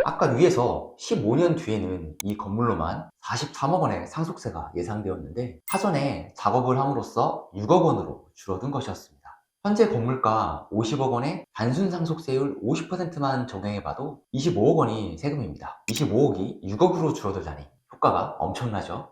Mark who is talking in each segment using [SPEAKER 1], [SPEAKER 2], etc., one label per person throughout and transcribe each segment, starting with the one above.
[SPEAKER 1] 아까 위에서 15년 뒤에는 이 건물로만 43억 원의 상속세가 예상되었는데 사전에 작업을 함으로써 6억 원으로 줄어든 것이었습니다. 현재 건물가 50억 원에 단순 상속세율 50%만 적용해봐도 25억 원이 세금입니다. 25억이 6억으로 줄어들다니 효과가 엄청나죠?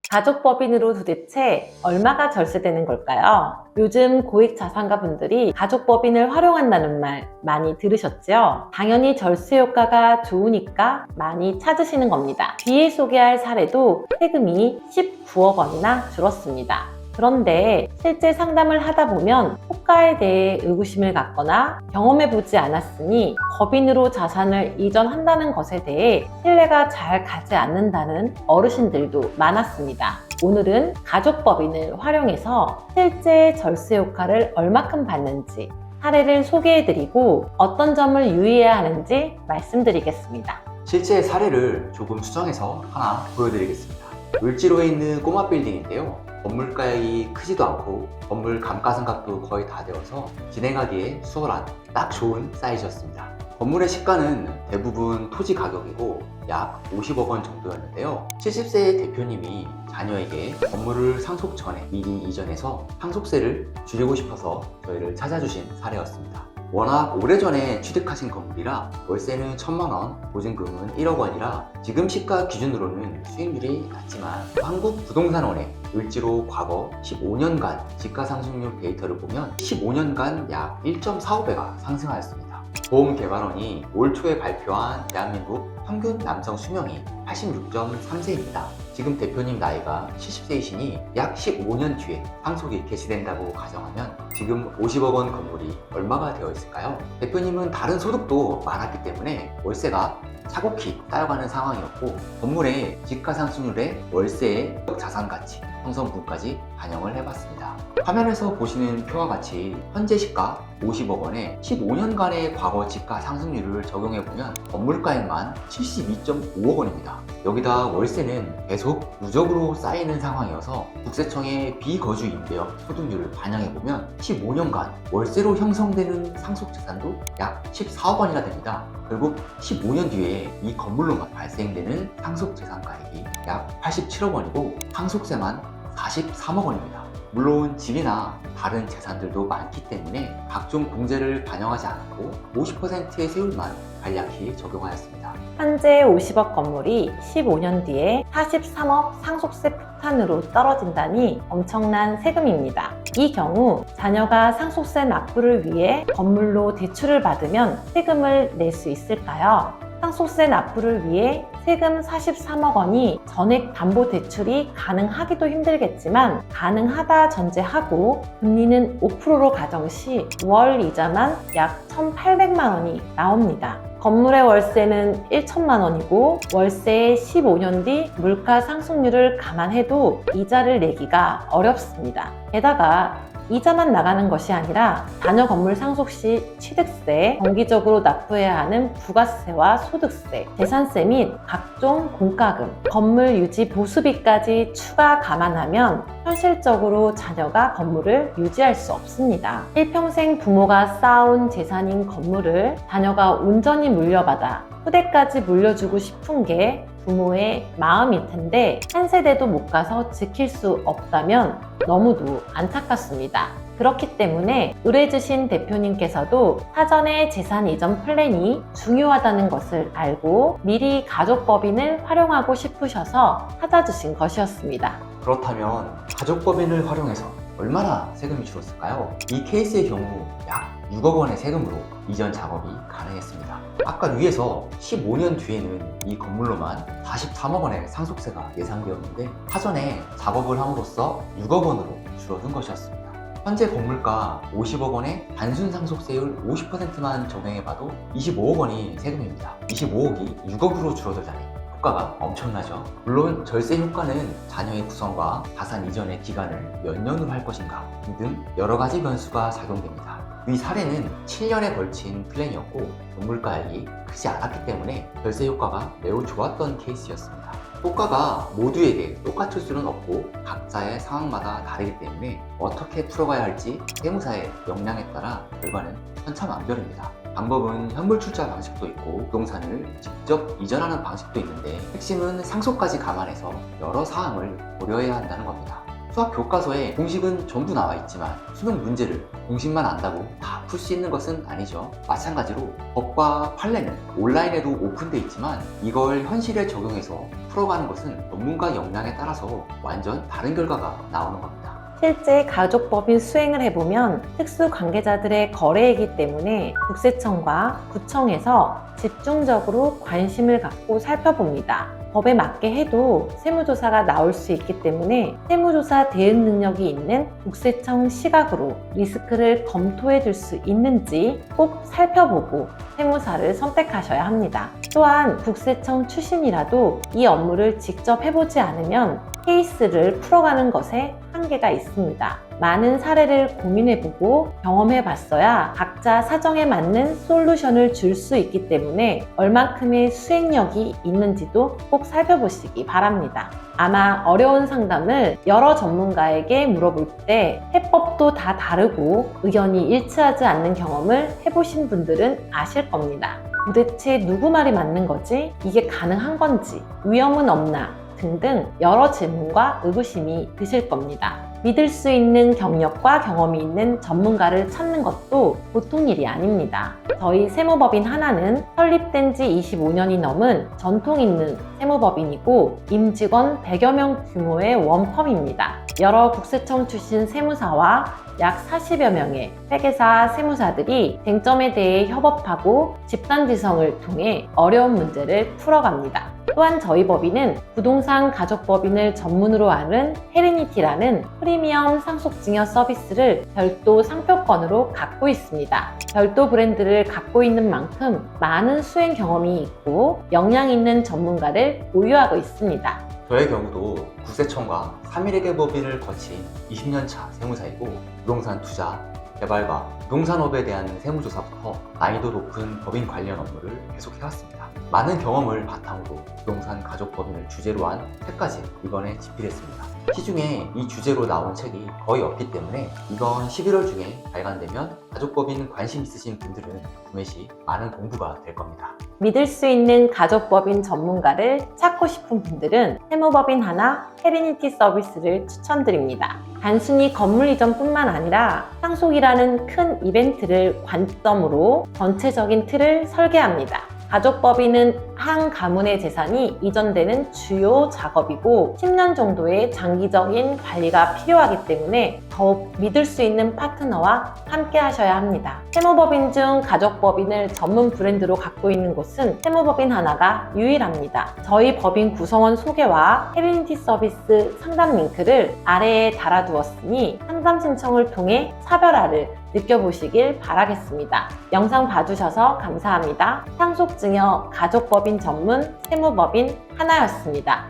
[SPEAKER 2] 가족법인으로 도대체 얼마가 절세되는 걸까요? 요즘 고액 자산가 분들이 가족법인을 활용한다는 말 많이 들으셨죠? 당연히 절세 효과가 좋으니까 많이 찾으시는 겁니다. 뒤에 소개할 사례도 세금이 19억 원이나 줄었습니다. 그런데 실제 상담을 하다 보면 효과에 대해 의구심을 갖거나 경험해보지 않았으니 법인으로 자산을 이전한다는 것에 대해 신뢰가 잘 가지 않는다는 어르신들도 많았습니다. 오늘은 가족법인을 활용해서 실제 절세 효과를 얼마큼 받는지 사례를 소개해드리고 어떤 점을 유의해야 하는지 말씀드리겠습니다.
[SPEAKER 1] 실제 사례를 조금 수정해서 하나 보여드리겠습니다. 을지로에 있는 꼬마 빌딩인데요. 건물가액이 크지도 않고 건물 감가상각도 거의 다 되어서 진행하기에 수월한 딱 좋은 사이즈였습니다. 건물의 시가는 대부분 토지 가격이고 약 50억 원 정도였는데요. 70세의 대표님이 자녀에게 건물을 상속 전에 미리 이전해서 상속세를 줄이고 싶어서 저희를 찾아주신 사례였습니다. 워낙 오래전에 취득하신 건물이라 월세는 1,000만 원, 보증금은 1억 원이라 지금 시가 기준으로는 수익률이 낮지만 한국부동산원의 을지로 과거 15년간 지가 상승률 데이터를 보면 15년간 약 1.45배가 상승하였습니다. 보험개발원이 올 초에 발표한 대한민국 평균 남성 수명이 86.3세입니다. 지금 대표님 나이가 70세이시니 약 15년 뒤에 상속이 개시된다고 가정하면 지금 50억 원 건물이 얼마가 되어 있을까요? 대표님은 다른 소득도 많았기 때문에 월세가 차곡히 쌓여가는 상황이었고 건물의 지가상승률에 월세의 자산가치, 형성분까지 반영을 해봤습니다. 화면에서 보시는 표와 같이 현재 시가 50억 원에 15년간의 과거 지가 상승률을 적용해보면 건물가액만 72.5억 원입니다. 여기다 월세는 계속 누적으로 쌓이는 상황이어서 국세청의 비거주 임대업 소득률을 반영해보면 15년간 월세로 형성되는 상속재산도 약 14억 원이나 됩니다. 결국 15년 뒤에 이 건물로만 발생되는 상속재산가액이 약 87억 원이고 상속세만 43억 원입니다. 물론 집이나 다른 재산들도 많기 때문에 각종 공제를 반영하지 않고 50%의 세율만 간략히 적용하였습니다.
[SPEAKER 2] 현재 50억 건물이 15년 뒤에 43억 상속세 폭탄으로 떨어진다니 엄청난 세금입니다. 이 경우 자녀가 상속세 납부를 위해 건물로 대출을 받으면 세금을 낼 수 있을까요? 상속세 납부를 위해 세금 43억 원이 전액 담보 대출이 가능하기도 힘들겠지만 가능하다 전제하고 금리는 5%로 가정 시 월 이자만 약 1,800만 원이 나옵니다. 건물의 월세는 1천만 원이고 월세의 15년 뒤 물가 상승률을 감안해도 이자를 내기가 어렵습니다. 게다가 이자만 나가는 것이 아니라 자녀 건물 상속 시 취득세, 정기적으로 납부해야 하는 부가세와 소득세, 재산세 및 각종 공과금, 건물 유지 보수비까지 추가 감안하면 현실적으로 자녀가 건물을 유지할 수 없습니다. 일평생 부모가 쌓아온 재산인 건물을 자녀가 온전히 물려받아 후대까지 물려주고 싶은 게 부모의 마음일 텐데 한 세대도 못 가서 지킬 수 없다면 너무도 안타깝습니다. 그렇기 때문에 의뢰주신 대표님께서도 사전에 재산 이전 플랜이 중요하다는 것을 알고 미리 가족법인을 활용하고 싶으셔서 찾아주신 것이었습니다.
[SPEAKER 1] 그렇다면 가족법인을 활용해서 얼마나 세금이 줄었을까요? 이 케이스의 경우 약 6억 원의 세금으로 이전 작업이 가능했습니다. 아까 위에서 15년 뒤에는 이 건물로만 43억 원의 상속세가 예상되었는데 사전에 작업을 함으로써 6억 원으로 줄어든 것이었습니다. 현재 건물가 50억 원에 단순 상속세율 50%만 적용해봐도 25억 원이 세금입니다. 25억이 6억으로 줄어들다니 효과가 엄청나죠. 물론 절세 효과는 자녀의 구성과 자산 이전의 기간을 몇 년으로 할 것인가 등 여러 가지 변수가 작용됩니다. 이 사례는 7년에 걸친 플랜이었고 건물가액이 크지 않았기 때문에 절세 효과가 매우 좋았던 케이스였습니다. 효과가 모두에게 똑같을 수는 없고 각자의 상황마다 다르기 때문에 어떻게 풀어가야 할지 세무사의 역량에 따라 결과는 천차만별입니다. 방법은 현물 출자 방식도 있고 부동산을 직접 이전하는 방식도 있는데 핵심은 상속까지 감안해서 여러 사항을 고려해야 한다는 겁니다. 수학 교과서에 공식은 전부 나와 있지만 수능 문제를 공식만 안다고 다 풀 수 있는 것은 아니죠. 마찬가지로 법과 판례는 온라인에도 오픈돼 있지만 이걸 현실에 적용해서 풀어가는 것은 전문가 역량에 따라서 완전 다른 결과가 나오는 겁니다.
[SPEAKER 2] 실제 가족법인 수행을 해보면 특수 관계자들의 거래이기 때문에 국세청과 구청에서 집중적으로 관심을 갖고 살펴봅니다. 법에 맞게 해도 세무조사가 나올 수 있기 때문에 세무조사 대응 능력이 있는 국세청 시각으로 리스크를 검토해 줄 수 있는지 꼭 살펴보고 세무사를 선택하셔야 합니다. 또한 국세청 출신이라도 이 업무를 직접 해보지 않으면 케이스를 풀어가는 것에 한계가 있습니다. 많은 사례를 고민해보고 경험해봤어야 각자 사정에 맞는 솔루션을 줄 수 있기 때문에 얼만큼의 수행력이 있는지도 꼭 살펴보시기 바랍니다. 아마 어려운 상담을 여러 전문가에게 물어볼 때 해법도 다 다르고 의견이 일치하지 않는 경험을 해보신 분들은 아실 겁니다. 도대체 누구 말이 맞는 거지? 이게 가능한 건지? 위험은 없나? 등등 여러 질문과 의구심이 드실 겁니다. 믿을 수 있는 경력과 경험이 있는 전문가를 찾는 것도 보통 일이 아닙니다. 저희 세무법인 하나는 설립된 지 25년이 넘은 전통 있는 세무법인이고 임직원 100여 명 규모의 원펌입니다. 여러 국세청 출신 세무사와 약 40여 명의 회계사 세무사들이 쟁점에 대해 협업하고 집단지성을 통해 어려운 문제를 풀어갑니다. 또한 저희 법인은 부동산 가족법인을 전문으로 하는 헤리니티라는 프리미엄 상속증여 서비스를 별도 상표권으로 갖고 있습니다. 별도 브랜드를 갖고 있는 만큼 많은 수행 경험이 있고 역량 있는 전문가를 보유하고 있습니다.
[SPEAKER 1] 저의 경우도 국세청과 3일회계 법인을 거친 20년차 세무사이고 부동산 투자, 개발과 부동산업에 대한 세무조사부터 난이도 높은 법인 관련 업무를 계속해왔습니다. 많은 경험을 바탕으로 부동산 가족법인을 주제로 한 책까지 이번에 집필했습니다. 시중에 이 주제로 나온 책이 거의 없기 때문에 이번 11월 중에 발간되면 가족법인 관심 있으신 분들은 구매 시 많은 공부가 될 겁니다.
[SPEAKER 2] 믿을 수 있는 가족법인 전문가를 찾고 싶은 분들은 세무법인 하나 헤리니티 서비스를 추천드립니다. 단순히 건물 이전뿐만 아니라 상속이라는 큰 이벤트를 관점으로 전체적인 틀을 설계합니다. 가족법인은 한 가문의 재산이 이전되는 주요 작업이고 10년 정도의 장기적인 관리가 필요하기 때문에 더욱 믿을 수 있는 파트너와 함께 하셔야 합니다. 세무법인 중 가족법인을 전문 브랜드로 갖고 있는 곳은 세무법인 하나가 유일합니다. 저희 법인 구성원 소개와 헤리니티 서비스 상담 링크를 아래에 달아두었으니 상담 신청을 통해 차별화를 느껴보시길 바라겠습니다. 영상 봐주셔서 감사합니다. 상속증여 가족법인 전문 세무법인 하나였습니다.